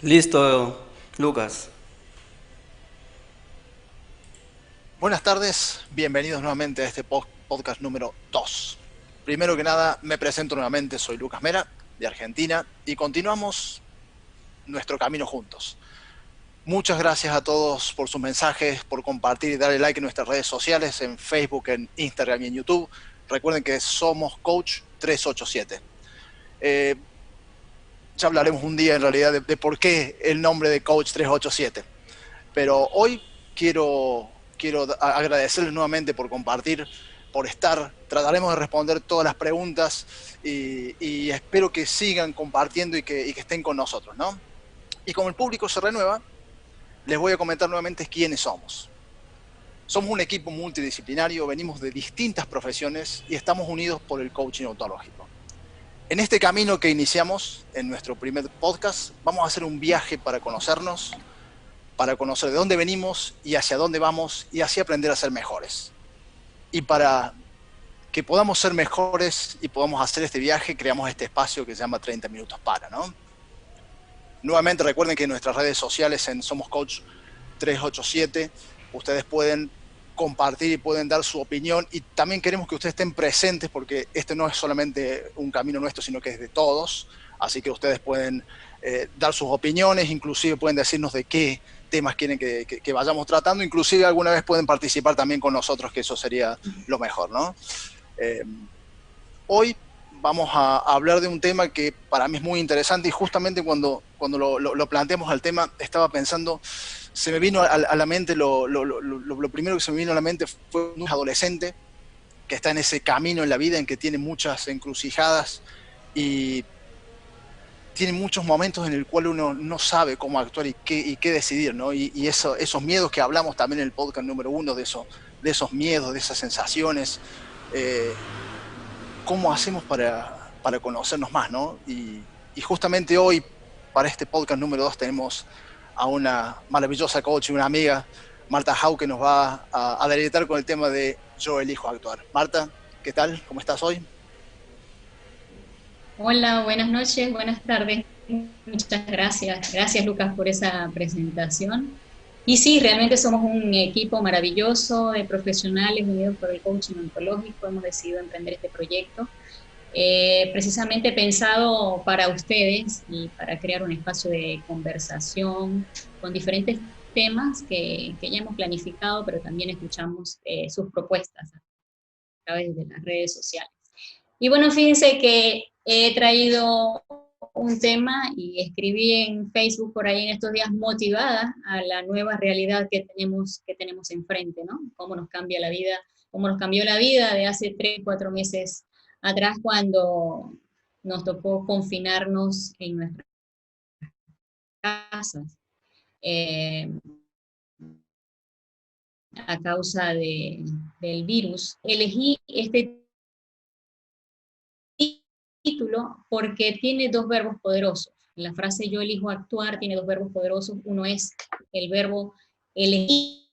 Listo, Lucas. Buenas tardes, bienvenidos nuevamente a este podcast número 2. Primero que nada, me presento nuevamente, soy Lucas Mera, de Argentina, y continuamos nuestro camino juntos. Muchas gracias a todos por sus mensajes, por compartir y darle like en nuestras redes sociales, en Facebook, en Instagram y en YouTube. Recuerden que somos Coach 387. Eh, ya hablaremos un día en realidad de por qué el nombre de Coach 387. Pero hoy quiero agradecerles nuevamente por compartir, por estar. Trataremos de responder todas las preguntas y espero que sigan compartiendo y que estén con nosotros, ¿no? Y como el público se renueva, les voy a comentar nuevamente quiénes somos. Somos un equipo multidisciplinario, venimos de distintas profesiones y estamos unidos por el coaching ontológico. En este camino que iniciamos en nuestro primer podcast, vamos a hacer un viaje para conocer de dónde venimos y hacia dónde vamos y así aprender a ser mejores. Y para que podamos ser mejores y podamos hacer este viaje, creamos este espacio que se llama 30 minutos para, ¿no? Nuevamente recuerden que en nuestras redes sociales en Somos Coach 387 ustedes pueden compartir y pueden dar su opinión y también queremos que ustedes estén presentes porque este no es solamente un camino nuestro, sino que es de todos, así que ustedes pueden dar sus opiniones, inclusive pueden decirnos de qué temas quieren que vayamos tratando, inclusive alguna vez pueden participar también con nosotros, que eso sería lo mejor, ¿no? Eh, Hoy vamos a hablar de un tema que para mí es muy interesante y justamente cuando lo planteamos al tema estaba pensando, se me vino a la mente, lo primero que se me vino a la mente fue un adolescente que está en ese camino en la vida en que tiene muchas encrucijadas y tiene muchos momentos en el cual uno no sabe cómo actuar y qué decidir, ¿no? Y esos miedos que hablamos también en el podcast número uno, de esos miedos, de esas sensaciones, eh, cómo hacemos para conocernos más, ¿no? Y justamente hoy, para este podcast número 2, tenemos a una maravillosa coach y una amiga, Marta Hau, que nos va a deleitar con el tema de Yo elijo actuar. Marta, ¿qué tal? ¿Cómo estás hoy? Hola, buenas noches, buenas tardes. Muchas gracias. Gracias, Lucas, por esa presentación. Y sí, realmente somos un equipo maravilloso de profesionales unidos por el coaching ontológico. Hemos decidido emprender este proyecto, precisamente pensado para ustedes y para crear un espacio de conversación con diferentes temas que ya hemos planificado, pero también escuchamos sus propuestas a través de las redes sociales. Y bueno, fíjense que he traído un tema y escribí en Facebook por ahí en estos días motivada a la nueva realidad que tenemos enfrente, ¿no? Cómo nos cambia la vida, cómo nos cambió la vida de hace 3, 4 meses atrás cuando nos tocó confinarnos en nuestras casas a causa del virus. Elegí este título porque tiene dos verbos poderosos. La frase yo elijo actuar tiene dos verbos poderosos. Uno es el verbo elegir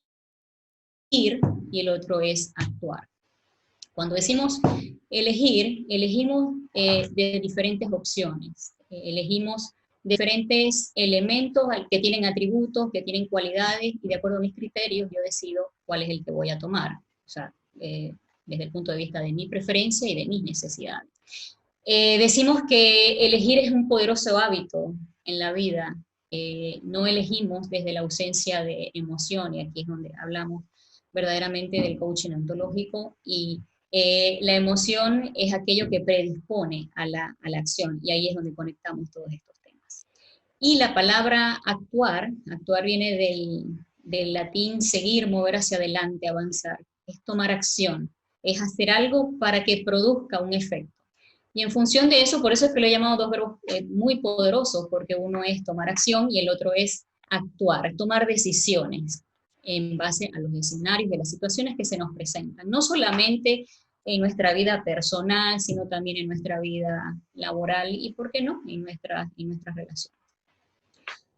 y el otro es actuar. Cuando decimos elegir, elegimos de diferentes opciones. Elegimos diferentes elementos que tienen atributos, que tienen cualidades, y de acuerdo a mis criterios yo decido cuál es el que voy a tomar. O sea, desde el punto de vista de mi preferencia y de mis necesidades. Decimos que elegir es un poderoso hábito en la vida. No elegimos desde la ausencia de emoción, y aquí es donde hablamos verdaderamente del coaching ontológico, y la emoción es aquello que predispone a la acción, y ahí es donde conectamos todos estos temas. Y la palabra actuar, actuar viene del latín seguir, mover hacia adelante, avanzar, es tomar acción, es hacer algo para que produzca un efecto. Y en función de eso, por eso es que lo he llamado dos verbos muy poderosos, porque uno es tomar acción y el otro es actuar, tomar decisiones en base a los escenarios y las situaciones que se nos presentan, no solamente en nuestra vida personal, sino también en nuestra vida laboral y, ¿por qué no?, en nuestras relaciones.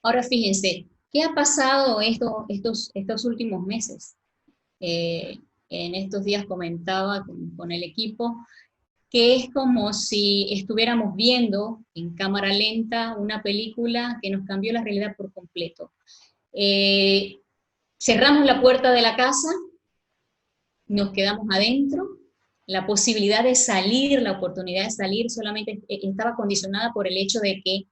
Ahora fíjense, ¿qué ha pasado estos últimos meses? En estos días comentaba con el equipo que es como si estuviéramos viendo en cámara lenta una película que nos cambió la realidad por completo. Cerramos la puerta de la casa, nos quedamos adentro, la posibilidad de salir, la oportunidad de salir solamente estaba condicionada por el hecho de que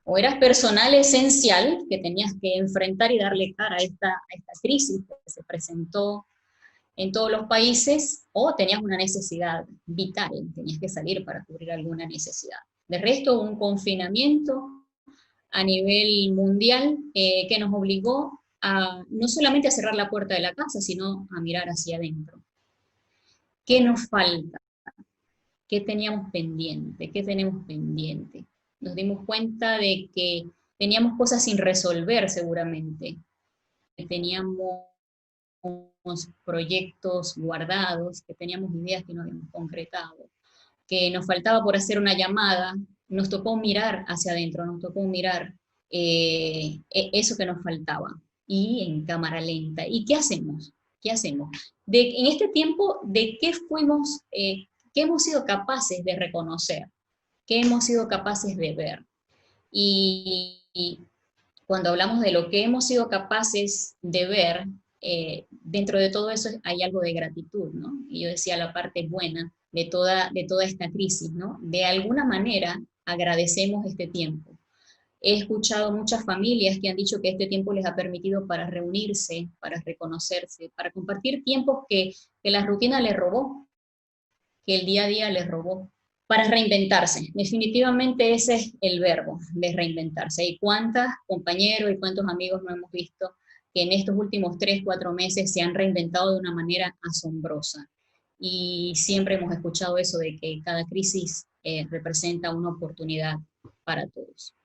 o eras personal esencial, que tenías que enfrentar y darle cara a esta crisis que se presentó en todos los países, o tenías una necesidad vital, tenías que salir para cubrir alguna necesidad. De resto, un confinamiento a nivel mundial que nos obligó a no solamente a cerrar la puerta de la casa, sino a mirar hacia adentro. ¿Qué nos falta? ¿Qué teníamos pendiente? ¿Qué tenemos pendiente? Nos dimos cuenta de que teníamos cosas sin resolver seguramente, que teníamos proyectos guardados, que teníamos ideas que no habíamos concretado, que nos faltaba por hacer una llamada, nos tocó mirar hacia adentro, nos tocó mirar eso que nos faltaba, y en cámara lenta. ¿Y qué hacemos? ¿Qué hacemos? En este tiempo, ¿de qué fuimos, qué hemos sido capaces de reconocer? ¿Qué hemos sido capaces de ver? Y cuando hablamos de lo que hemos sido capaces de ver, dentro de todo eso hay algo de gratitud, ¿no? Y yo decía la parte buena de toda esta crisis, ¿no? De alguna manera agradecemos este tiempo. He escuchado muchas familias que han dicho que este tiempo les ha permitido para reunirse, para reconocerse, para compartir tiempos que la rutina les robó, que el día a día les robó, para reinventarse. Definitivamente ese es el verbo, de reinventarse. Y cuántos compañeros y cuántos amigos no hemos visto que en estos últimos 3, 4 meses se han reinventado de una manera asombrosa. Y siempre hemos escuchado eso de que cada crisis representa una oportunidad para todos.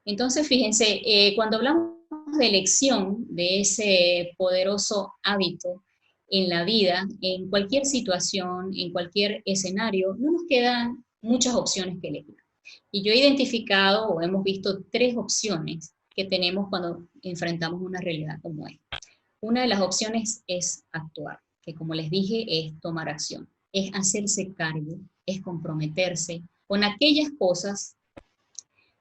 Entonces, fíjense, cuando hablamos de elección, de ese poderoso hábito en la vida, en cualquier situación, en cualquier escenario, no nos quedan muchas opciones que elegir. Y yo he identificado o hemos visto 3 opciones que tenemos cuando enfrentamos una realidad como esta. Una de las opciones es actuar, que como les dije es tomar acción, es hacerse cargo, es comprometerse con aquellas cosas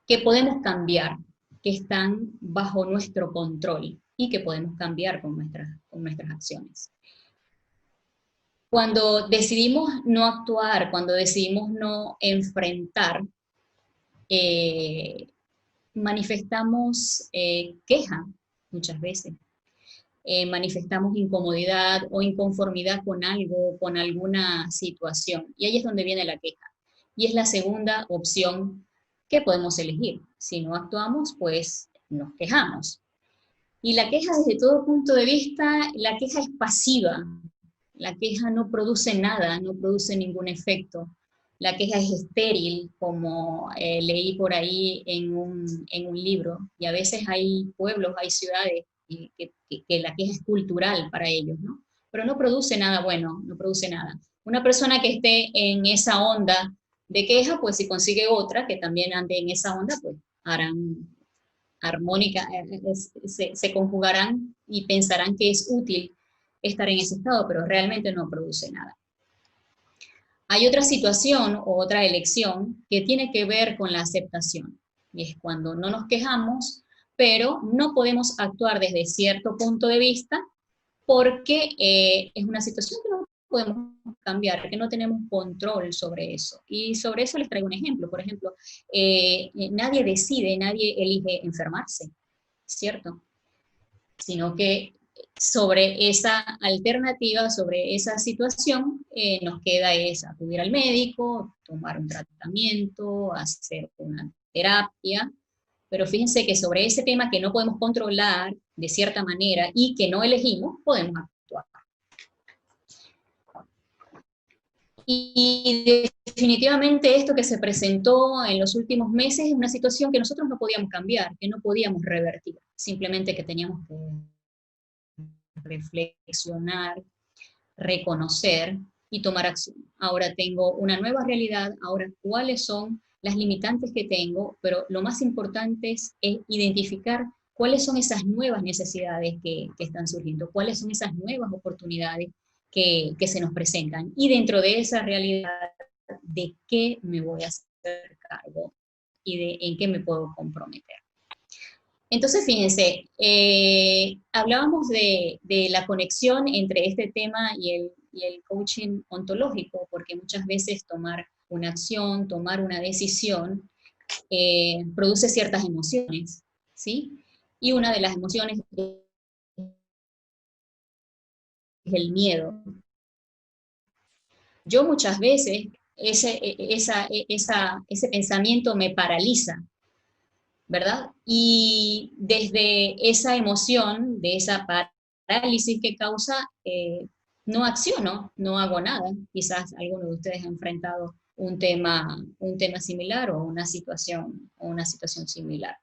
que podemos cambiar, que están bajo nuestro control y que podemos cambiar con nuestras acciones. Cuando decidimos no actuar, cuando decidimos no enfrentar, manifestamos queja muchas veces. Manifestamos incomodidad o inconformidad con algo, con alguna situación. Y ahí es donde viene la queja. Y es la segunda opción que podemos elegir. Si no actuamos, pues nos quejamos. Y la queja desde todo punto de vista, la queja es pasiva. La queja no produce nada, no produce ningún efecto. La queja es estéril, como leí por ahí en un libro. Y a veces hay pueblos, hay ciudades que la queja es cultural para ellos, ¿no? Pero no produce nada bueno, no produce nada. Una persona que esté en esa onda de queja, pues si consigue otra que también ande en esa onda, pues harán armónica, se conjugarán y pensarán que es útil estar en ese estado, pero realmente no produce nada. Hay otra situación o otra elección que tiene que ver con la aceptación, y es cuando no nos quejamos, pero no podemos actuar desde cierto punto de vista porque es una situación que no podemos cambiar, que no tenemos control sobre eso. Y sobre eso les traigo un ejemplo. Por ejemplo, nadie decide, nadie elige enfermarse, ¿cierto? Sino que sobre esa alternativa, sobre esa situación, nos queda es acudir al médico, tomar un tratamiento, hacer una terapia, pero fíjense que sobre ese tema que no podemos controlar de cierta manera y que no elegimos, podemos actuar. Y definitivamente esto que se presentó en los últimos meses es una situación que nosotros no podíamos cambiar, que no podíamos revertir, simplemente que teníamos que reflexionar, reconocer y tomar acción. Ahora tengo una nueva realidad, ahora cuáles son las limitantes que tengo, pero lo más importante es identificar cuáles son esas nuevas necesidades que están surgiendo, cuáles son esas nuevas oportunidades que se nos presentan. Y dentro de esa realidad de qué me voy a hacer cargo y de en qué me puedo comprometer. Entonces, fíjense, hablábamos de la conexión entre este tema y el coaching ontológico, porque muchas veces tomar una acción, tomar una decisión, produce ciertas emociones, ¿sí? Y una de las emociones es el miedo. Yo muchas veces, ese pensamiento me paraliza, ¿verdad? Y desde esa emoción, de esa parálisis que causa, no acciono, no hago nada. Quizás alguno de ustedes ha enfrentado un tema similar o una situación similar.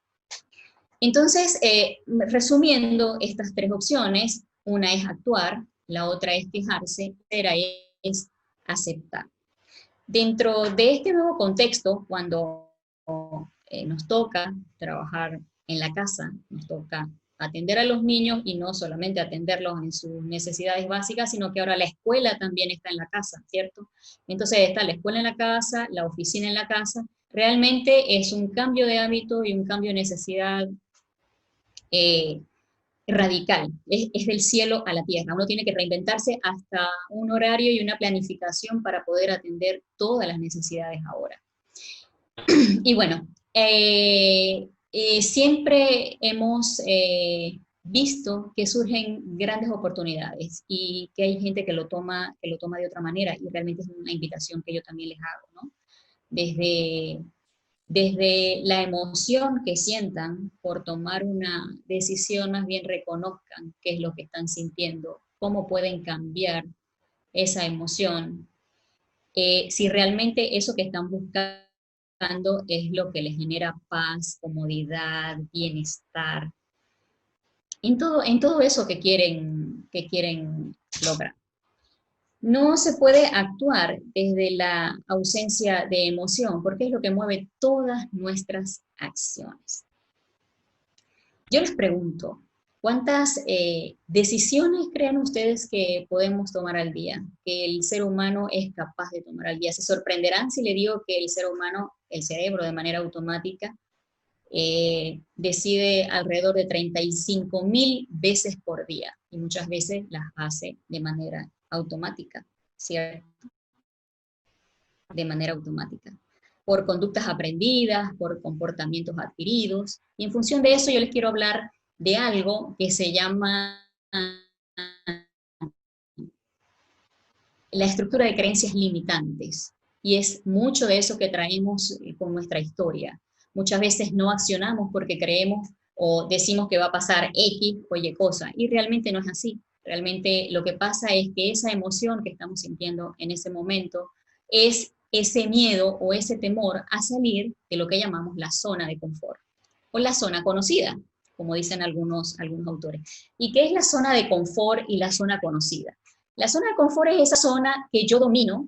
Entonces, resumiendo estas tres opciones, una es actuar, la otra es quejarse, la tercera es aceptar. Dentro de este nuevo contexto, cuando nos toca trabajar en la casa, nos toca atender a los niños y no solamente atenderlos en sus necesidades básicas, sino que ahora la escuela también está en la casa, ¿cierto? Entonces está la escuela en la casa, la oficina en la casa. Realmente es un cambio de hábito y un cambio de necesidad radical, es del cielo a la tierra. Uno tiene que reinventarse hasta un horario y una planificación para poder atender todas las necesidades ahora. Y bueno, siempre hemos visto que surgen grandes oportunidades y que hay gente que lo toma de otra manera, y realmente es una invitación que yo también les hago, ¿no? Desde la emoción que sientan por tomar una decisión, más bien reconozcan qué es lo que están sintiendo, cómo pueden cambiar esa emoción, si realmente eso que están buscando es lo que les genera paz, comodidad, bienestar, en todo eso que quieren lograr. No se puede actuar desde la ausencia de emoción, porque es lo que mueve todas nuestras acciones. Yo les pregunto, ¿cuántas decisiones creen ustedes que podemos tomar al día? Que el ser humano es capaz de tomar al día. Se sorprenderán si le digo que el ser humano, el cerebro, de manera automática, decide alrededor de 35.000 veces por día, y muchas veces las hace de manera automática, ¿cierto? De manera automática, por conductas aprendidas, por comportamientos adquiridos, y en función de eso yo les quiero hablar de algo que se llama la estructura de creencias limitantes, y es mucho de eso que traemos con nuestra historia. Muchas veces no accionamos porque creemos o decimos que va a pasar X o Y cosa, y realmente no es así. Realmente lo que pasa es que esa emoción que estamos sintiendo en ese momento es ese miedo o ese temor a salir de lo que llamamos la zona de confort, o la zona conocida, como dicen algunos autores. ¿Y qué es la zona de confort y la zona conocida? La zona de confort es esa zona que yo domino,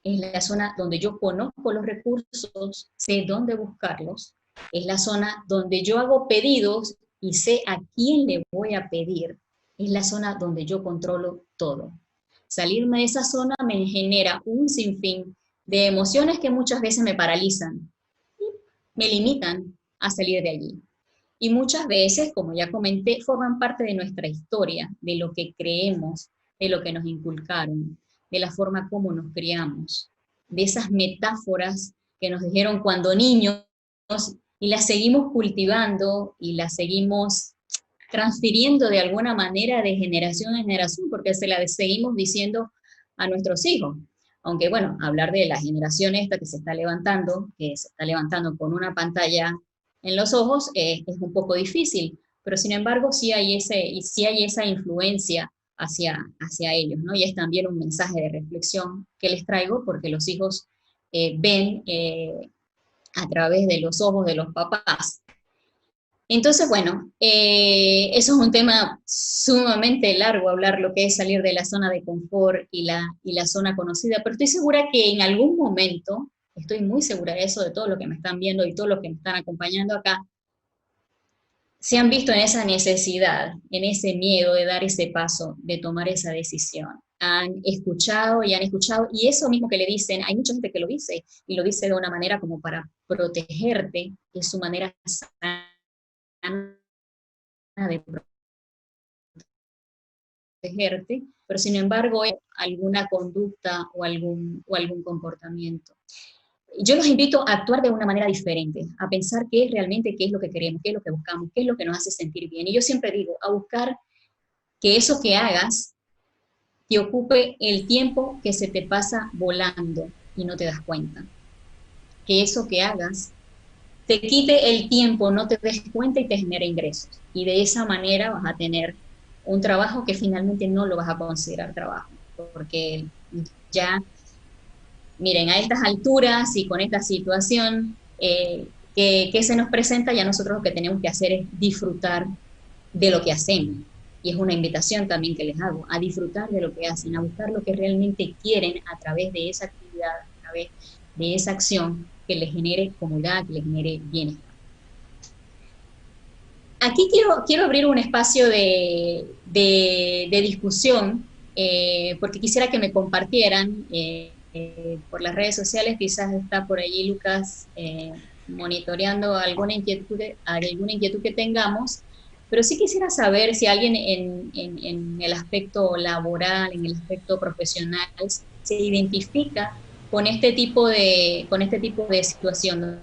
es la zona donde yo conozco los recursos, sé dónde buscarlos, es la zona donde yo hago pedidos y sé a quién le voy a pedir, es la zona donde yo controlo todo. Salirme de esa zona me genera un sinfín de emociones que muchas veces me paralizan, me limitan a salir de allí. Y muchas veces, como ya comenté, forman parte de nuestra historia, de lo que creemos, de lo que nos inculcaron, de la forma como nos criamos, de esas metáforas que nos dijeron cuando niños, y las seguimos cultivando y las seguimos transfiriendo de alguna manera de generación en generación, porque se la seguimos diciendo a nuestros hijos. Aunque bueno, hablar de la generación esta que se está levantando con una pantalla en los ojos, es un poco difícil, pero sin embargo sí hay esa influencia hacia ellos, ¿no? Y es también un mensaje de reflexión que les traigo, porque los hijos ven a través de los ojos de los papás. Entonces, bueno, eso es un tema sumamente largo, hablar lo que es salir de la zona de confort y la zona conocida, pero estoy segura que en algún momento, estoy muy segura de eso, de todo lo que me están viendo y todos los que me están acompañando acá, se han visto en esa necesidad, en ese miedo de dar ese paso, de tomar esa decisión. Han escuchado y han escuchado, y eso mismo que le dicen, hay mucha gente que lo dice, y lo dice de una manera como para protegerte, es su manera sana de protegerte, pero sin embargo es alguna conducta o algún comportamiento. Yo los invito a actuar de una manera diferente, a pensar qué es realmente, qué es lo que queremos, qué es lo que buscamos, qué es lo que nos hace sentir bien. Y yo siempre digo, a buscar que eso que hagas te ocupe el tiempo que se te pasa volando y no te das cuenta. Que eso que hagas te quite el tiempo, no te des cuenta y te genere ingresos. Y de esa manera vas a tener un trabajo que finalmente no lo vas a considerar trabajo, porque ya, miren, a estas alturas y con esta situación que se nos presenta, ya nosotros lo que tenemos que hacer es disfrutar de lo que hacemos. Y es una invitación también que les hago, a disfrutar de lo que hacen, a buscar lo que realmente quieren a través de esa actividad, a través de esa acción que les genere comodidad, que les genere bienestar. Aquí quiero abrir un espacio de discusión, porque quisiera que me compartieran por las redes sociales, quizás está por allí Lucas monitoreando alguna inquietud que tengamos, pero sí quisiera saber si alguien en el aspecto laboral, en el aspecto profesional, se identifica con este tipo de situación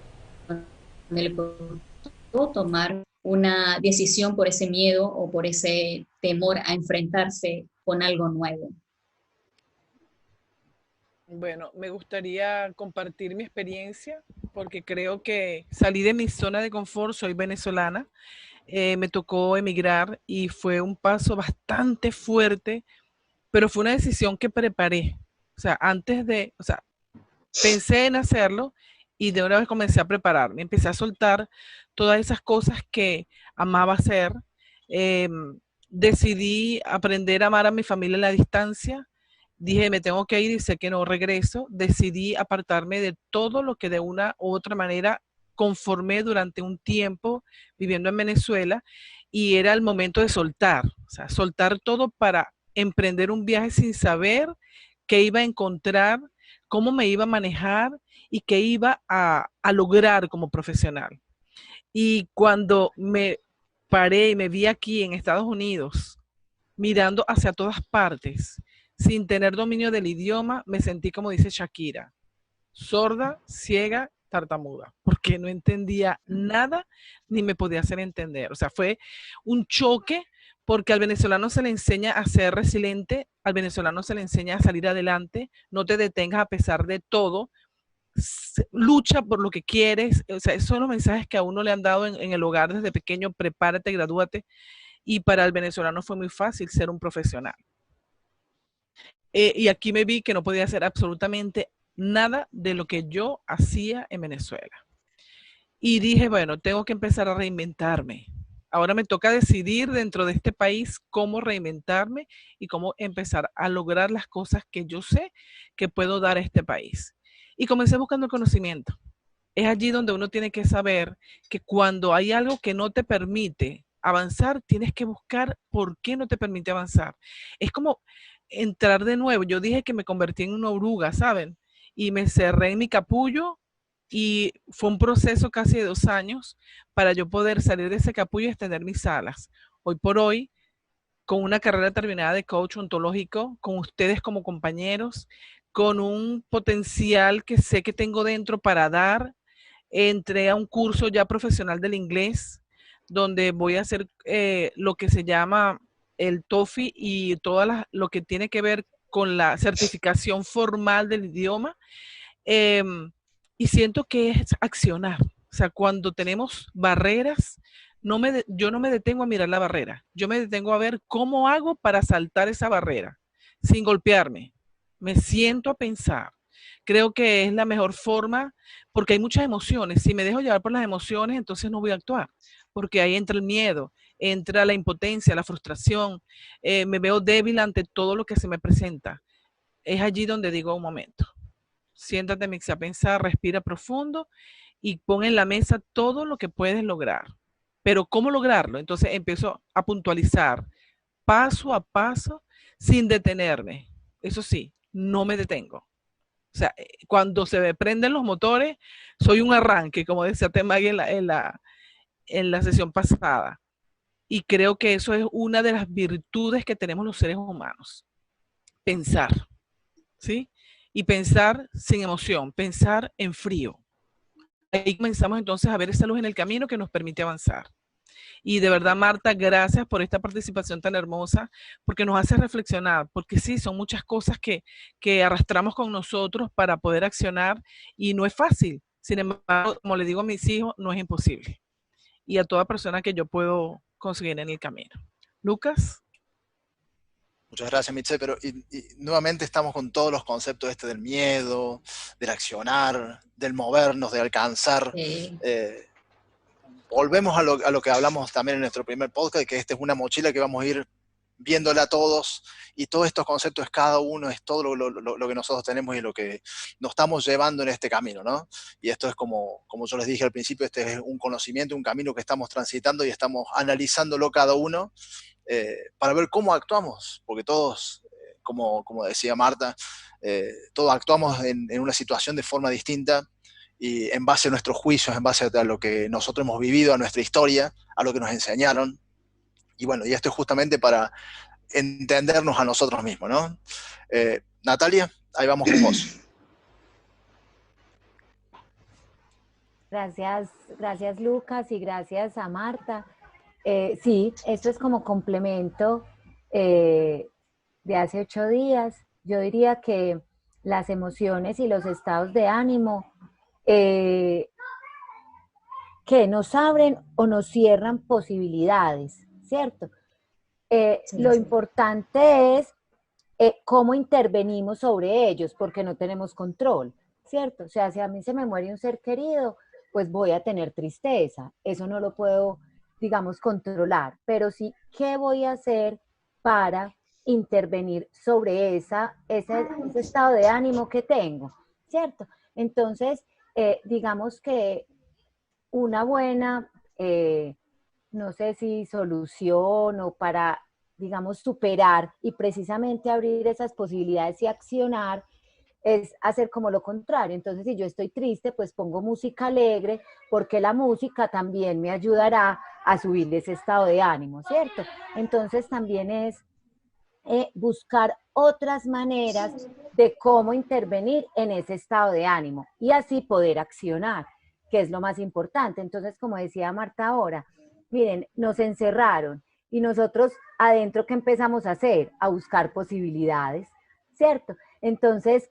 donde le puedo tomar una decisión por ese miedo o por ese temor a enfrentarse con algo nuevo. Bueno, me gustaría compartir mi experiencia porque creo que salí de mi zona de confort, soy venezolana, me tocó emigrar y fue un paso bastante fuerte, pero fue una decisión que preparé. O sea, pensé en hacerlo y de una vez comencé a prepararme, empecé a soltar todas esas cosas que amaba hacer. Eh, Decidí aprender a amar a mi familia a la distancia. Dije, me tengo que ir y sé que no regreso. Decidí apartarme de todo lo que de una u otra manera conformé durante un tiempo viviendo en Venezuela y era el momento de soltar, o sea, soltar todo para emprender un viaje sin saber qué iba a encontrar, cómo me iba a manejar y qué iba a lograr como profesional. Y cuando me paré y me vi aquí en Estados Unidos, mirando hacia todas partes, sin tener dominio del idioma, me sentí como dice Shakira, sorda, ciega, tartamuda, porque no entendía nada ni me podía hacer entender. O sea, fue un choque porque al venezolano se le enseña a ser resiliente, al venezolano se le enseña a salir adelante, no te detengas a pesar de todo, lucha por lo que quieres. O sea, esos son los mensajes que a uno le han dado en el hogar desde pequeño, prepárate, gradúate, y para el venezolano fue muy fácil ser un profesional. Y aquí me vi que no podía hacer absolutamente nada de lo que yo hacía en Venezuela. Y dije, bueno, tengo que empezar a reinventarme. Ahora me toca decidir dentro de este país cómo reinventarme y cómo empezar a lograr las cosas que yo sé que puedo dar a este país. Y comencé buscando el conocimiento. Es allí donde uno tiene que saber que cuando hay algo que no te permite avanzar, tienes que buscar por qué no te permite avanzar. Es como entrar de nuevo. Yo dije que me convertí en una oruga, ¿saben? Y me cerré en mi capullo y fue un proceso casi de 2 años para yo poder salir de ese capullo y extender mis alas. Hoy por hoy, con una carrera terminada de coach ontológico, con ustedes como compañeros, con un potencial que sé que tengo dentro para dar, entré a un curso ya profesional del inglés, donde voy a hacer lo que se llama el TOEFL y todo lo que tiene que ver con la certificación formal del idioma. Eh, y siento que es accionar. O sea, cuando tenemos barreras, yo no me detengo a mirar la barrera. Yo me detengo a ver cómo hago para saltar esa barrera sin golpearme. Me siento a pensar. Creo que es la mejor forma porque hay muchas emociones. Si me dejo llevar por las emociones, entonces no voy a actuar, porque ahí entra el miedo, entra la impotencia, la frustración, me veo débil ante todo lo que se me presenta. Es allí donde digo un momento. Siéntate, Mixi, a pensar, respira profundo y pon en la mesa todo lo que puedes lograr. Pero ¿cómo lograrlo? Entonces empiezo a puntualizar paso a paso sin detenerme. Eso sí, no me detengo. O sea, cuando se me prenden los motores, soy un arranque, como decía Temagui en la sesión pasada. Y creo que eso es una de las virtudes que tenemos los seres humanos. Pensar, ¿sí? Y pensar sin emoción, pensar en frío. Ahí comenzamos entonces a ver esa luz en el camino que nos permite avanzar. Y de verdad, Marta, gracias por esta participación tan hermosa, porque nos hace reflexionar, porque sí, son muchas cosas que arrastramos con nosotros para poder accionar y no es fácil. Sin embargo, como le digo a mis hijos, no es imposible. Y a toda persona que yo puedo conseguir en el camino. Lucas. Muchas gracias, Michelle, pero nuevamente estamos con todos los conceptos del miedo, del accionar, del movernos, de alcanzar. Sí. Volvemos a lo que hablamos también en nuestro primer podcast, que esta es una mochila que vamos a ir viéndola todos, y todos estos conceptos, cada uno es todo lo que nosotros tenemos y lo que nos estamos llevando en este camino, ¿no? Y esto es como yo les dije al principio, este es un conocimiento, un camino que estamos transitando y estamos analizándolo cada uno para ver cómo actuamos, porque todos, como decía Marta, todos actuamos en una situación de forma distinta y en base a nuestros juicios, en base a lo que nosotros hemos vivido, a nuestra historia, a lo que nos enseñaron. Y bueno, y esto es justamente para entendernos a nosotros mismos, ¿no? Natalia, ahí vamos con vos. Gracias Lucas y gracias a Marta. Sí, esto es como complemento de hace 8 días. Yo diría que las emociones y los estados de ánimo que nos abren o nos cierran posibilidades, ¿cierto? Lo importante es cómo intervenimos sobre ellos, porque no tenemos control, ¿cierto? O sea, si a mí se me muere un ser querido, pues voy a tener tristeza, eso no lo puedo, digamos, controlar, pero sí, ¿qué voy a hacer para intervenir sobre ese estado de ánimo que tengo, ¿cierto? Entonces, digamos que una buena, no sé si solución o para, digamos, superar y precisamente abrir esas posibilidades y accionar, es hacer como lo contrario. Entonces, si yo estoy triste, pues pongo música alegre, porque la música también me ayudará a subir ese estado de ánimo, ¿cierto? Entonces, también es buscar otras maneras de cómo intervenir en ese estado de ánimo y así poder accionar, que es lo más importante. Entonces, como decía Marta ahora, miren, nos encerraron y nosotros adentro, ¿qué empezamos a hacer? A buscar posibilidades, ¿cierto? Entonces,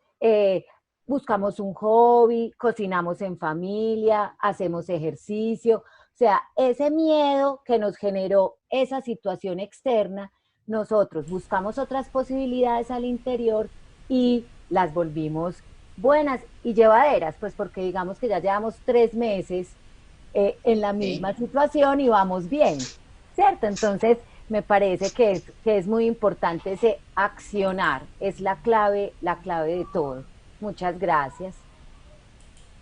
buscamos un hobby, cocinamos en familia, hacemos ejercicio, o sea, ese miedo que nos generó esa situación externa, nosotros buscamos otras posibilidades al interior y las volvimos buenas y llevaderas, pues porque digamos que ya llevamos 3 meses en la misma situación y vamos bien, ¿cierto? Entonces, me parece que es muy importante ese accionar, es la clave de todo. Muchas gracias.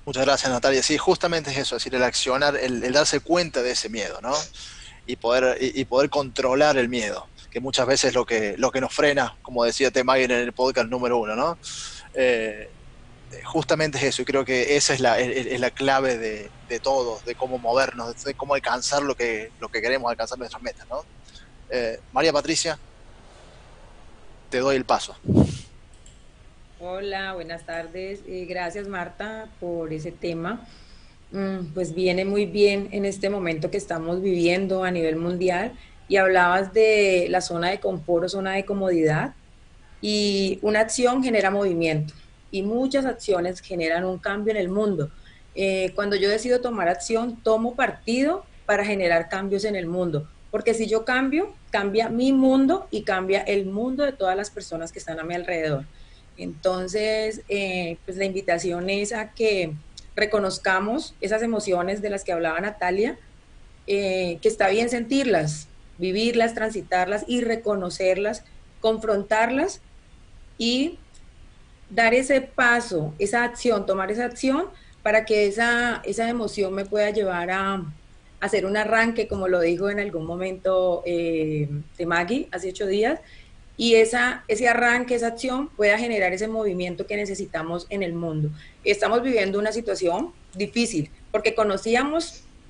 Muchas gracias, Natalia. Sí, justamente es eso, es decir, el accionar, el darse cuenta de ese miedo, ¿no? Y poder controlar el miedo, que muchas veces es lo que nos frena, como decía Temagui en el podcast número 1, ¿no? Justamente es eso, y creo que esa es la clave de todos, de cómo movernos, de cómo alcanzar lo que queremos alcanzar, nuestras metas, ¿no? María Patricia, te doy el paso. Hola, buenas tardes. Gracias, Marta, por ese tema. Pues viene muy bien en este momento que estamos viviendo a nivel mundial, y hablabas de la zona de confort o zona de comodidad, y una acción genera movimiento y muchas acciones generan un cambio en el mundo. Cuando yo decido tomar acción, tomo partido para generar cambios en el mundo, porque si yo cambio, cambia mi mundo y cambia el mundo de todas las personas que están a mi alrededor. Entonces, pues la invitación es a que reconozcamos esas emociones de las que hablaba Natalia, que está bien sentirlas, vivirlas, transitarlas y reconocerlas, confrontarlas y dar ese paso, esa acción, tomar esa acción para que esa emoción me pueda llevar hacer un arranque, como lo dijo en algún momento de Maggie, hace 8 días, y ese arranque, esa acción pueda generar ese movimiento que necesitamos en el mundo. Estamos viviendo una situación difícil, porque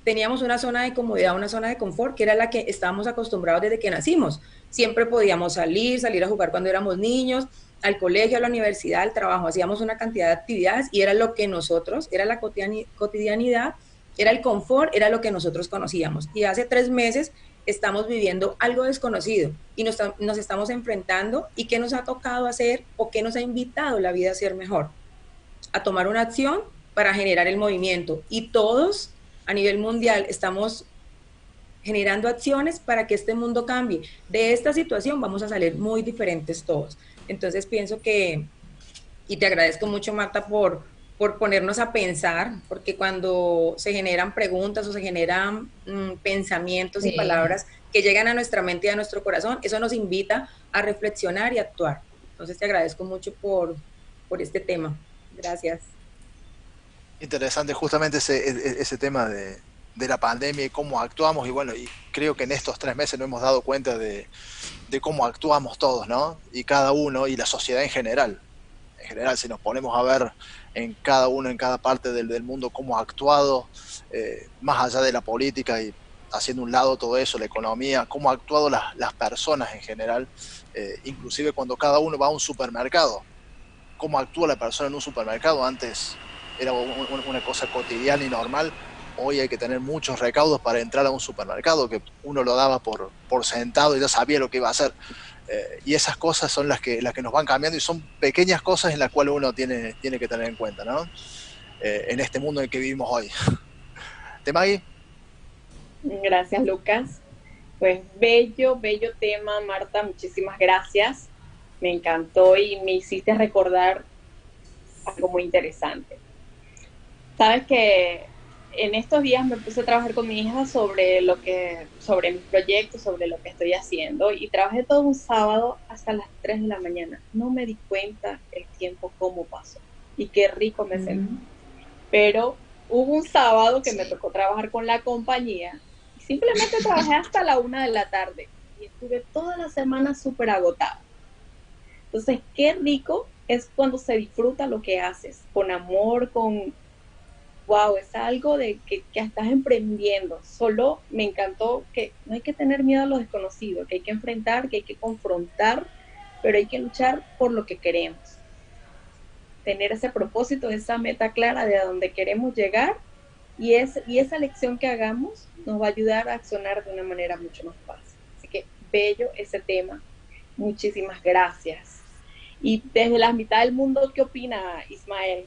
teníamos una zona de comodidad, una zona de confort, que era la que estábamos acostumbrados desde que nacimos. Siempre podíamos salir a jugar cuando éramos niños, al colegio, a la universidad, al trabajo, hacíamos una cantidad de actividades y era lo que nosotros, era la cotidianidad, era el confort, era lo que nosotros conocíamos. Y hace 3 meses estamos viviendo algo desconocido y nos estamos enfrentando. ¿Y qué nos ha tocado hacer o qué nos ha invitado la vida a ser mejor? A tomar una acción para generar el movimiento. Y todos a nivel mundial estamos generando acciones para que este mundo cambie. De esta situación vamos a salir muy diferentes todos. Entonces pienso que, y te agradezco mucho, Marta, por ponernos a pensar, porque cuando se generan preguntas o se generan pensamientos y palabras que llegan a nuestra mente y a nuestro corazón, eso nos invita a reflexionar y actuar. Entonces te agradezco mucho por este tema. Gracias. Interesante justamente ese tema de la pandemia y cómo actuamos, y bueno, y creo que en estos 3 meses nos hemos dado cuenta de cómo actuamos todos, ¿no? Y cada uno, y la sociedad en general, si nos ponemos a ver en cada uno, en cada parte del mundo, cómo ha actuado, más allá de la política y haciendo un lado todo eso, la economía, cómo ha actuado las personas en general, inclusive cuando cada uno va a un supermercado, cómo actúa la persona en un supermercado. Antes era una cosa cotidiana y normal, hoy hay que tener muchos recaudos para entrar a un supermercado, que uno lo daba por sentado y ya sabía lo que iba a hacer. Y esas cosas son las que nos van cambiando, y son pequeñas cosas en las cuales uno tiene que tener en cuenta, ¿no? En este mundo en el que vivimos hoy. ¿Te, Maggie? Gracias, Lucas. Pues bello tema, Marta, muchísimas gracias. Me encantó y me hiciste recordar algo muy interesante. Sabes que en estos días me puse a trabajar con mi hija sobre mi proyecto, sobre lo que estoy haciendo, y trabajé todo un sábado hasta las 3 de la mañana. No me di cuenta el tiempo cómo pasó y qué rico me sentí. Pero hubo un sábado que me tocó trabajar con la compañía y simplemente trabajé hasta la 1 de la tarde y estuve toda la semana súper agotada. Entonces, qué rico es cuando se disfruta lo que haces, con amor, wow, es algo de que estás emprendiendo. Solo me encantó que no hay que tener miedo a lo desconocido, que hay que enfrentar, que hay que confrontar, pero hay que luchar por lo que queremos. Tener ese propósito, esa meta clara de a dónde queremos llegar, y esa elección que hagamos nos va a ayudar a accionar de una manera mucho más fácil. Así que bello ese tema. Muchísimas gracias. Y desde la mitad del mundo, ¿qué opina Ismael?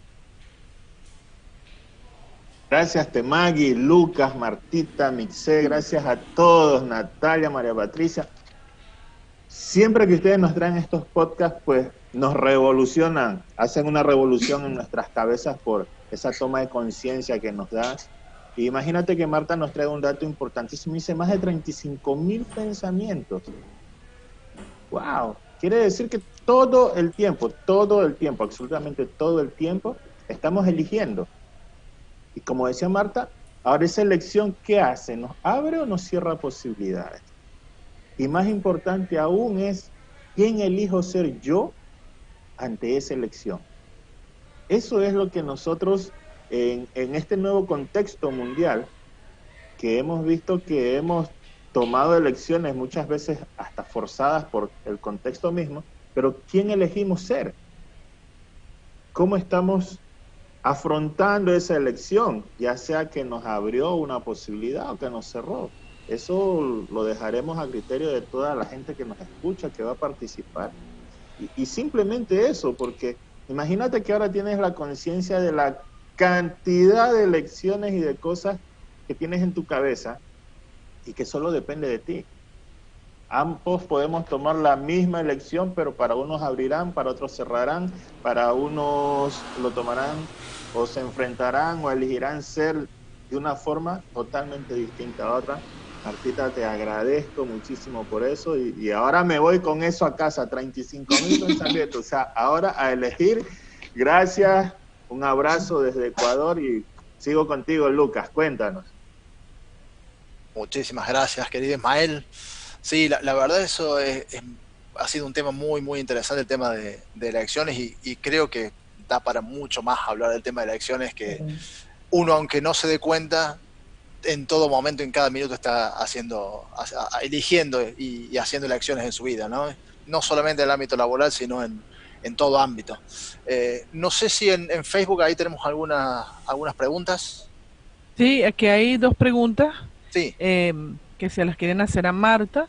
Gracias, Temagui, Lucas, Martita, Mixé, gracias a todos, Natalia, María Patricia. Siempre que ustedes nos traen estos podcasts, pues nos revolucionan, hacen una revolución en nuestras cabezas por esa toma de conciencia que nos da. Y imagínate que Marta nos trae un dato importantísimo, dice más de 35,000 pensamientos. ¡Wow! Quiere decir que todo el tiempo, absolutamente todo el tiempo, estamos eligiendo. Y como decía Marta, ahora esa elección, ¿qué hace? ¿Nos abre o nos cierra posibilidades? Y más importante aún es, ¿quién elijo ser yo ante esa elección? Eso es lo que nosotros, en este nuevo contexto mundial, que hemos visto que hemos tomado elecciones muchas veces hasta forzadas por el contexto mismo, pero ¿quién elegimos ser? ¿Cómo estamos afrontando esa elección, ya sea que nos abrió una posibilidad o que nos cerró? Eso lo dejaremos a criterio de toda la gente que nos escucha, que va a participar. Y simplemente eso, porque imagínate que ahora tienes la conciencia de la cantidad de elecciones y de cosas que tienes en tu cabeza y que solo depende de ti. Ambos podemos tomar la misma elección, pero para unos abrirán, para otros cerrarán, para unos lo tomarán o se enfrentarán o elegirán ser de una forma totalmente distinta a otra. Martita, te agradezco muchísimo por eso, y ahora me voy con eso a casa, 35,000 pensamientos, o sea, ahora a elegir. Gracias, un abrazo desde Ecuador y sigo contigo, Lucas, cuéntanos. Muchísimas gracias, querido Ismael. Sí, la verdad eso ha sido un tema muy, muy interesante, el tema de elecciones, y creo que da para mucho más hablar del tema de elecciones, que uno, aunque no se dé cuenta, en todo momento, en cada minuto está eligiendo y haciendo elecciones en su vida, ¿no? No solamente en el ámbito laboral, sino en todo ámbito. No sé si en Facebook ahí tenemos algunas preguntas. Sí, aquí hay dos preguntas Sí. Que se las quieren hacer a Marta.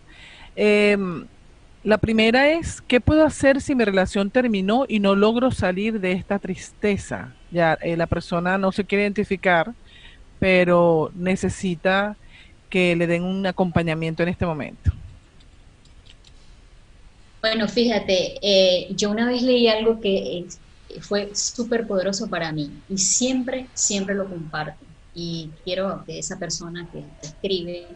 La primera es, ¿qué puedo hacer si mi relación terminó y no logro salir de esta tristeza? Ya la persona no se quiere identificar, pero necesita que le den un acompañamiento en este momento. Bueno, fíjate, yo una vez leí algo que fue súper poderoso para mí y siempre, siempre lo comparto. Y quiero que esa persona que escribe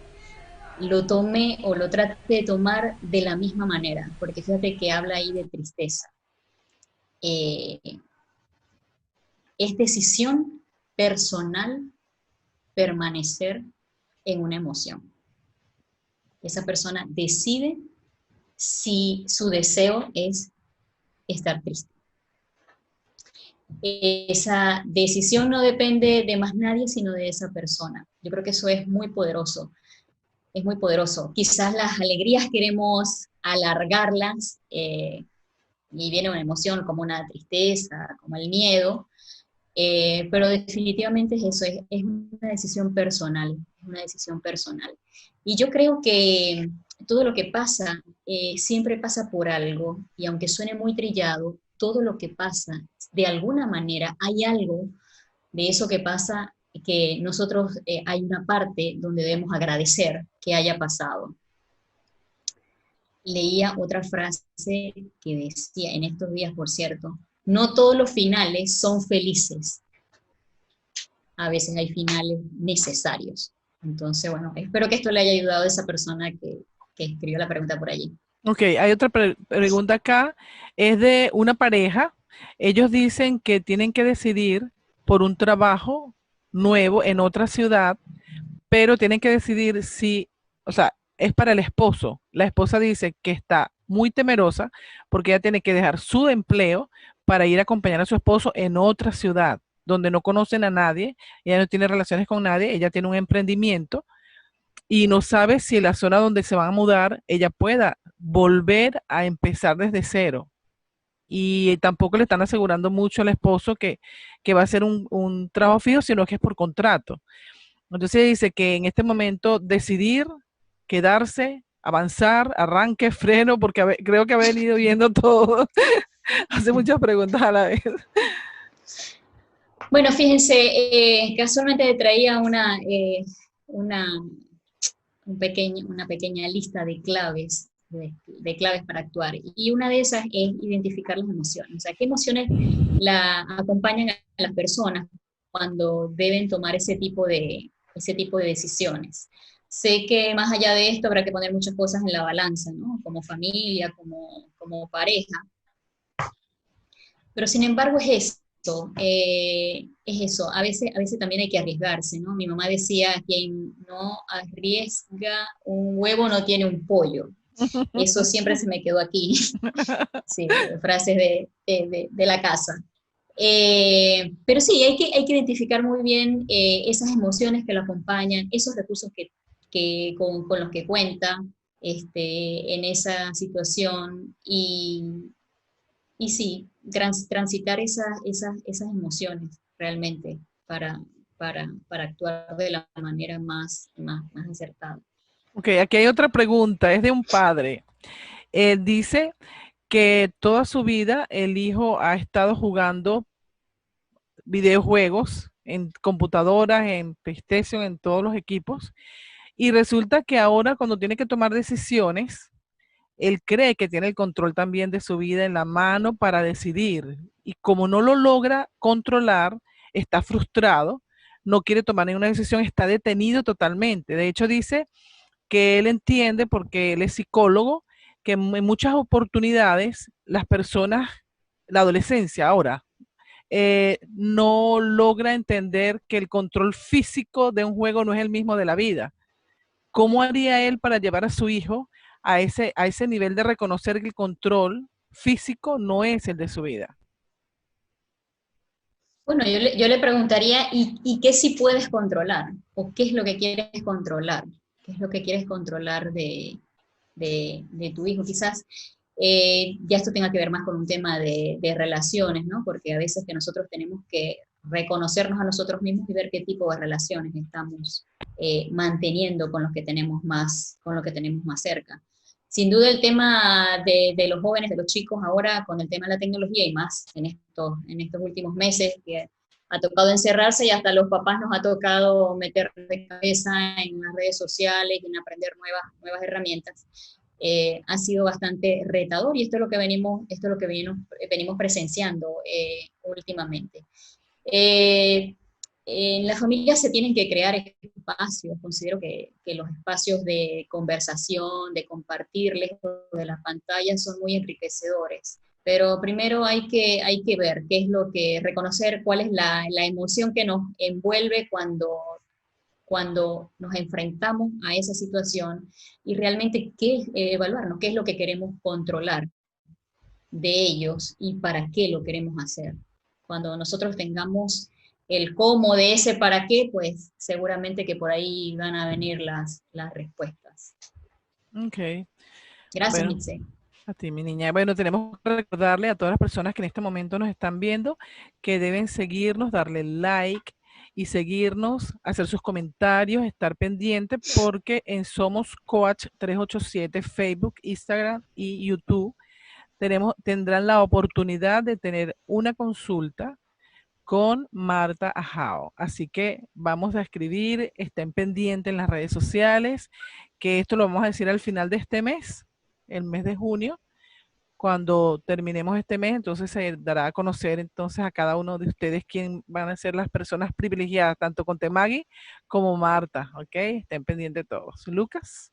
lo tome o lo trate de tomar de la misma manera, porque fíjate que habla ahí de tristeza. Es decisión personal permanecer en una emoción. Esa persona decide si su deseo es estar triste. Esa decisión no depende de más nadie, sino de esa persona. Yo creo que eso es muy poderoso. Es muy poderoso. Quizás las alegrías queremos alargarlas y viene una emoción como una tristeza, como el miedo, pero definitivamente es eso, es una decisión personal, es una decisión personal. Y yo creo que todo lo que pasa siempre pasa por algo, y aunque suene muy trillado, todo lo que pasa, de alguna manera, hay algo de eso que pasa que nosotros hay una parte donde debemos agradecer que haya pasado. Leía otra frase que decía, en estos días, por cierto, no todos los finales son felices. A veces hay finales necesarios. Entonces, bueno, espero que esto le haya ayudado a esa persona que escribió la pregunta por allí. Ok, hay otra pregunta acá, es de una pareja. Ellos dicen que tienen que decidir por un trabajo nuevo en otra ciudad, pero tienen que decidir si, o sea, es para el esposo. La esposa dice que está muy temerosa porque ella tiene que dejar su empleo para ir a acompañar a su esposo en otra ciudad donde no conocen a nadie, ella no tiene relaciones con nadie, ella tiene un emprendimiento y no sabe si en la zona donde se van a mudar ella pueda volver a empezar desde cero. Y tampoco le están asegurando mucho al esposo que va a ser un trabajo fijo, sino que es por contrato. Entonces dice que en este momento decidir, quedarse, avanzar, arranque, freno, porque creo que ha venido viendo todo. Hace muchas preguntas a la vez. Bueno, fíjense, casualmente traía una pequeña lista de claves, de claves para actuar. Y una de esas es identificar las emociones. O sea, qué emociones la acompañan a las personas cuando deben tomar ese tipo de decisiones. Sé que más allá de esto habrá que poner muchas cosas en la balanza, ¿no? Como familia, como pareja. Pero sin embargo es eso, a veces también hay que arriesgarse, ¿no? Mi mamá decía, quien no arriesga un huevo no tiene un pollo. Eso siempre se me quedó aquí, sí, frases de la casa. Pero sí, hay que identificar muy bien esas emociones que lo acompañan, esos recursos con los que cuenta en esa situación y sí, transitar esas emociones realmente para actuar de la manera más acertada. Ok, aquí hay otra pregunta, es de un padre. Dice que toda su vida el hijo ha estado jugando videojuegos en computadoras, en PlayStation, en todos los equipos, y resulta que ahora cuando tiene que tomar decisiones, él cree que tiene el control también de su vida en la mano para decidir. Y como no lo logra controlar, está frustrado, no quiere tomar ninguna decisión, está detenido totalmente. De hecho, dice que él entiende, porque él es psicólogo, que en muchas oportunidades las personas, la adolescencia ahora, no logra entender que el control físico de un juego no es el mismo de la vida. ¿cómo haría él para llevar a su hijo a ese nivel de reconocer que el control físico no es el de su vida? Bueno, yo le preguntaría, ¿y qué sí puedes controlar? ¿O qué es lo que quieres controlar? ¿Qué es lo que quieres controlar de tu hijo? Quizás ya esto tenga que ver más con un tema de relaciones, ¿no? Porque a veces que nosotros tenemos que reconocernos a nosotros mismos y ver qué tipo de relaciones estamos manteniendo con los que tenemos con lo que tenemos más cerca. Sin duda el tema de los jóvenes, de los chicos ahora con el tema de la tecnología y más en estos últimos meses que ha tocado encerrarse y hasta los papás nos ha tocado meter de cabeza en las redes sociales y en aprender nuevas herramientas. Ha sido bastante retador y esto es lo que venimos presenciando últimamente. En las familias se tienen que crear espacios, considero que los espacios de conversación, de compartir lejos de las pantallas son muy enriquecedores, pero primero hay que ver qué es reconocer cuál es la emoción que nos envuelve cuando nos enfrentamos a esa situación y realmente evaluarnos qué es lo que queremos controlar de ellos y para qué lo queremos hacer. Cuando nosotros tengamos el cómo de ese para qué, pues seguramente que por ahí van a venir las respuestas. Ok. Gracias, Bueno, Mitze. a ti, mi niña. Bueno, tenemos que recordarle a todas las personas que en este momento nos están viendo que deben seguirnos, darle like y seguirnos, hacer sus comentarios, estar pendiente porque en Somos Coach 387, Facebook, Instagram y YouTube tendrán la oportunidad de tener una consulta con Marta Ajao. Así que vamos a escribir, estén pendientes en las redes sociales, que esto lo vamos a decir al final de este mes, el mes de junio. Cuando terminemos este mes, entonces se dará a conocer entonces a cada uno de ustedes quién van a ser las personas privilegiadas, tanto con Temagi como Marta, ¿ok? Estén pendientes todos. Lucas.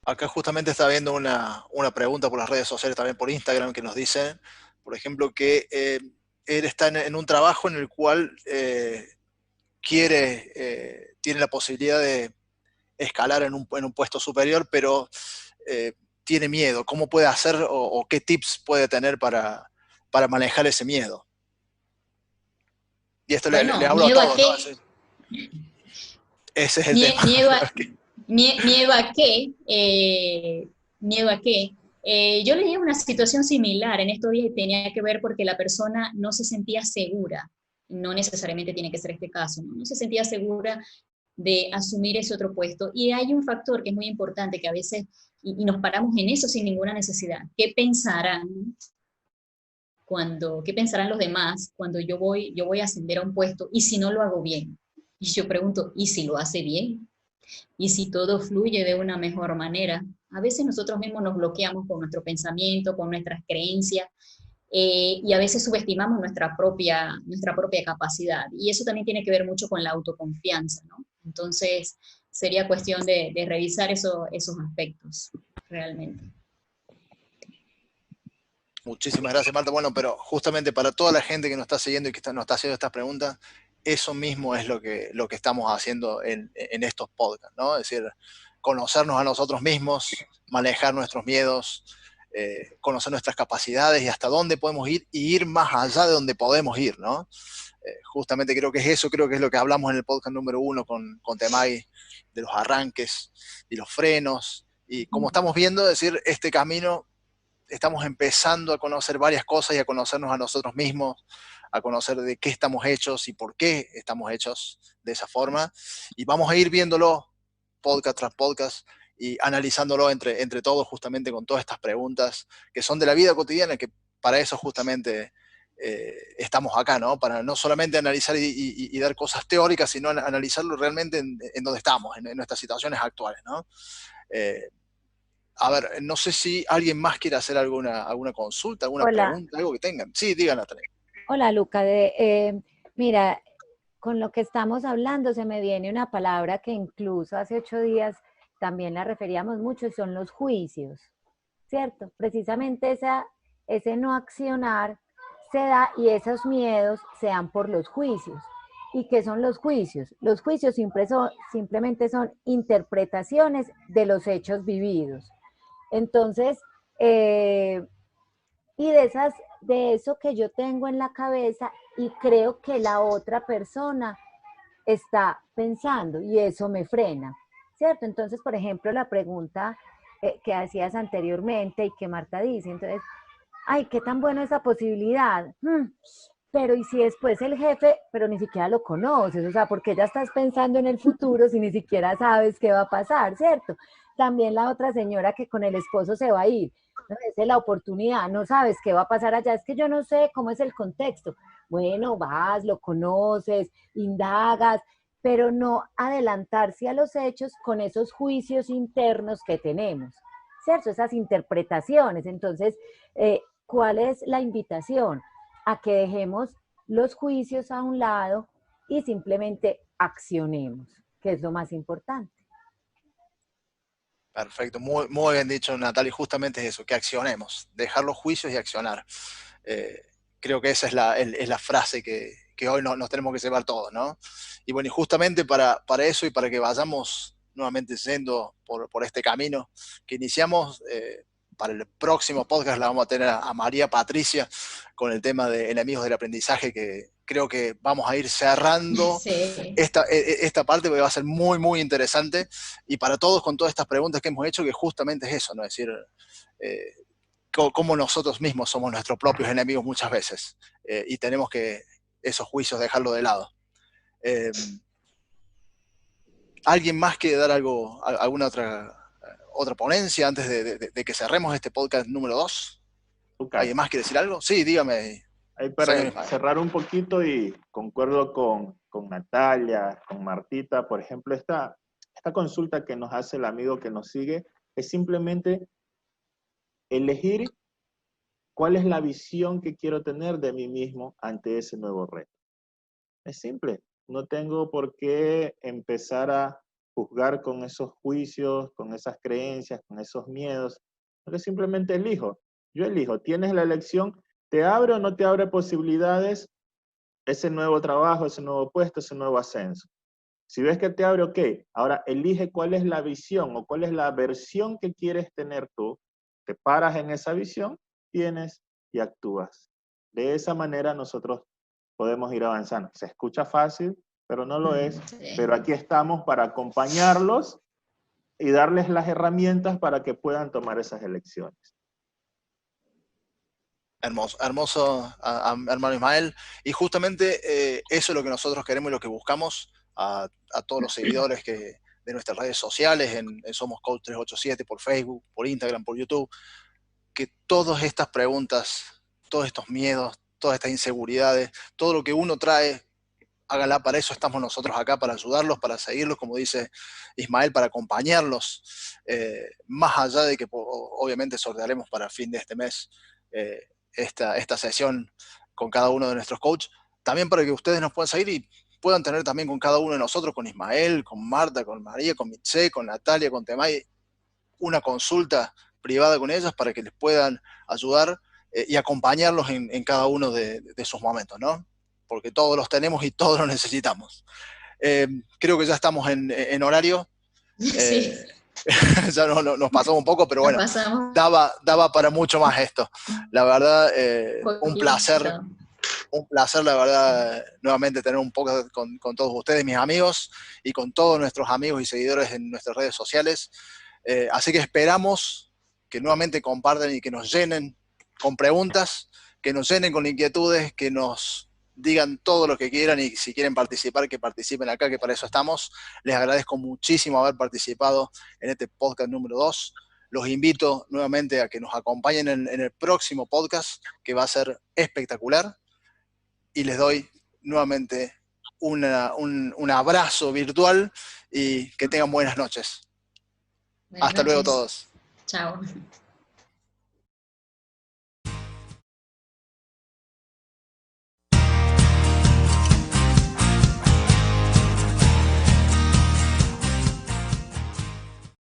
Acá justamente está viendo una pregunta por las redes sociales, también por Instagram, que nos dicen, por ejemplo, que él está en un trabajo en el cual tiene la posibilidad de escalar en un puesto superior, pero tiene miedo. ¿Cómo puede hacer o qué tips puede tener para manejar ese miedo? Y esto Bueno, le hablo a ¿miedo a todos, qué? ¿no? Ese es el tema. ¿Miedo a qué? ¿Miedo a qué? Yo leía una situación similar en estos días y tenía que ver porque la persona no se sentía segura, no necesariamente tiene que ser este caso, no se sentía segura de asumir ese otro puesto. Y hay un factor que es muy importante, que a veces, y nos paramos en eso sin ninguna necesidad, qué pensarán los demás cuando yo voy a ascender a un puesto y si no lo hago bien? Y yo pregunto, ¿y si lo hace bien? ¿Y si todo fluye de una mejor manera? A veces nosotros mismos nos bloqueamos con nuestro pensamiento, con nuestras creencias, y a veces subestimamos nuestra propia capacidad. Y eso también tiene que ver mucho con la autoconfianza, ¿no? Entonces, sería cuestión de revisar esos aspectos, realmente. Muchísimas gracias, Marta. Bueno, pero justamente para toda la gente que nos está siguiendo y que nos está haciendo estas preguntas, eso mismo es lo que estamos haciendo en estos podcasts, ¿no? Es decir, conocernos a nosotros mismos, manejar nuestros miedos, conocer nuestras capacidades y hasta dónde podemos ir y ir más allá de donde podemos ir, ¿no? Justamente creo que es eso, creo que es lo que hablamos en el podcast número 1 con Temagi, de los arranques y los frenos. Y como estamos viendo, es decir, este camino estamos empezando a conocer varias cosas y a conocernos a nosotros mismos, a conocer de qué estamos hechos y por qué estamos hechos de esa forma. Y vamos a ir viéndolo podcast tras podcast y analizándolo entre todos justamente con todas estas preguntas que son de la vida cotidiana, que para eso justamente estamos acá, ¿no? Para no solamente analizar y dar cosas teóricas, sino analizarlo realmente en donde estamos, en nuestras situaciones actuales, ¿no? A ver, no sé si alguien más quiere hacer alguna consulta, alguna pregunta, algo que tengan. Sí, digan, Natalia. Hola, Luca. Mira, con lo que estamos hablando se me viene una palabra que incluso hace 8 días también la referíamos mucho, y son los juicios, ¿cierto? Precisamente ese no accionar se da y esos miedos se dan por los juicios. ¿Y qué son los juicios? Los juicios simplemente son interpretaciones de los hechos vividos. Entonces, y de eso que yo tengo en la cabeza y creo que la otra persona está pensando y eso me frena, ¿cierto? Entonces, por ejemplo, la pregunta que hacías anteriormente y que Marta dice, entonces, ay, qué tan buena esa posibilidad. Pero y si después el jefe, pero ni siquiera lo conoces, o sea, porque ya estás pensando en el futuro si ni siquiera sabes qué va a pasar, ¿cierto? También la otra señora que con el esposo se va a ir, ¿no? Esa es la oportunidad, no sabes qué va a pasar allá, es que yo no sé cómo es el contexto. Bueno, vas, lo conoces, indagas, pero no adelantarse a los hechos con esos juicios internos que tenemos, ¿cierto? Esas interpretaciones. Entonces, ¿cuál es la invitación? A que dejemos los juicios a un lado y simplemente accionemos, que es lo más importante. Perfecto, muy, muy bien dicho, Natalia, justamente es eso, que accionemos, dejar los juicios y accionar. Creo que esa es la frase que hoy nos tenemos que llevar todos, ¿no? Y bueno, y justamente para eso y para que vayamos nuevamente yendo por este camino que iniciamos, para el próximo podcast la vamos a tener a María Patricia con el tema de enemigos del aprendizaje, que creo que vamos a ir cerrando Sí. esta parte, porque va a ser muy, muy interesante, y para todos con todas estas preguntas que hemos hecho, que justamente es eso, ¿no? Es decir, cómo nosotros mismos somos nuestros propios enemigos muchas veces, y tenemos que esos juicios dejarlo de lado. ¿Alguien más quiere dar alguna otra ponencia antes de que cerremos este podcast número 2? ¿Alguien más quiere decir algo? Sí, dígame. Ahí para cerrar un poquito, y concuerdo con Natalia, con Martita, por ejemplo, esta consulta que nos hace el amigo que nos sigue es simplemente elegir cuál es la visión que quiero tener de mí mismo ante ese nuevo reto. Es simple, no tengo por qué empezar a juzgar con esos juicios, con esas creencias, con esos miedos, porque simplemente elijo. Yo elijo, tienes la elección, ¿te abre o no te abre posibilidades ese nuevo trabajo, ese nuevo puesto, ese nuevo ascenso? Si ves que te abre, ok, ahora elige cuál es la visión o cuál es la versión que quieres tener tú, te paras en esa visión, tienes y actúas. De esa manera nosotros podemos ir avanzando. Se escucha fácil, pero no lo es. Sí. Pero aquí estamos para acompañarlos y darles las herramientas para que puedan tomar esas elecciones. Hermoso, hermoso, hermano Ismael. Y justamente eso es lo que nosotros queremos y lo que buscamos a todos los seguidores de nuestras redes sociales, en Somos Coach 387, por Facebook, por Instagram, por YouTube, que todas estas preguntas, todos estos miedos, todas estas inseguridades, todo lo que uno trae, hágala. Para eso estamos nosotros acá, para ayudarlos, para seguirlos, como dice Ismael, para acompañarlos, más allá de que obviamente sortearemos para fin de este mes esta sesión con cada uno de nuestros coaches, también para que ustedes nos puedan seguir y puedan tener también con cada uno de nosotros, con Ismael, con Marta, con María, con Mitze, con Natalia, con Temay, una consulta privada con ellas para que les puedan ayudar y acompañarlos en cada uno de sus momentos, ¿no? Porque todos los tenemos y todos los necesitamos. Creo que ya estamos en horario. Sí. Ya nos pasamos un poco, pero bueno, daba para mucho más esto. La verdad, un placer, la verdad, nuevamente tener un poco con todos ustedes, mis amigos, y con todos nuestros amigos y seguidores en nuestras redes sociales. Así que esperamos que nuevamente compartan y que nos llenen con preguntas, que nos llenen con inquietudes, que nos digan todo lo que quieran, y si quieren participar, que participen acá, que para eso estamos. Les agradezco muchísimo haber participado en este podcast número 2. Los invito nuevamente a que nos acompañen en el próximo podcast, que va a ser espectacular, y les doy nuevamente un abrazo virtual y que tengan buenas noches. Hasta luego todos. Chao.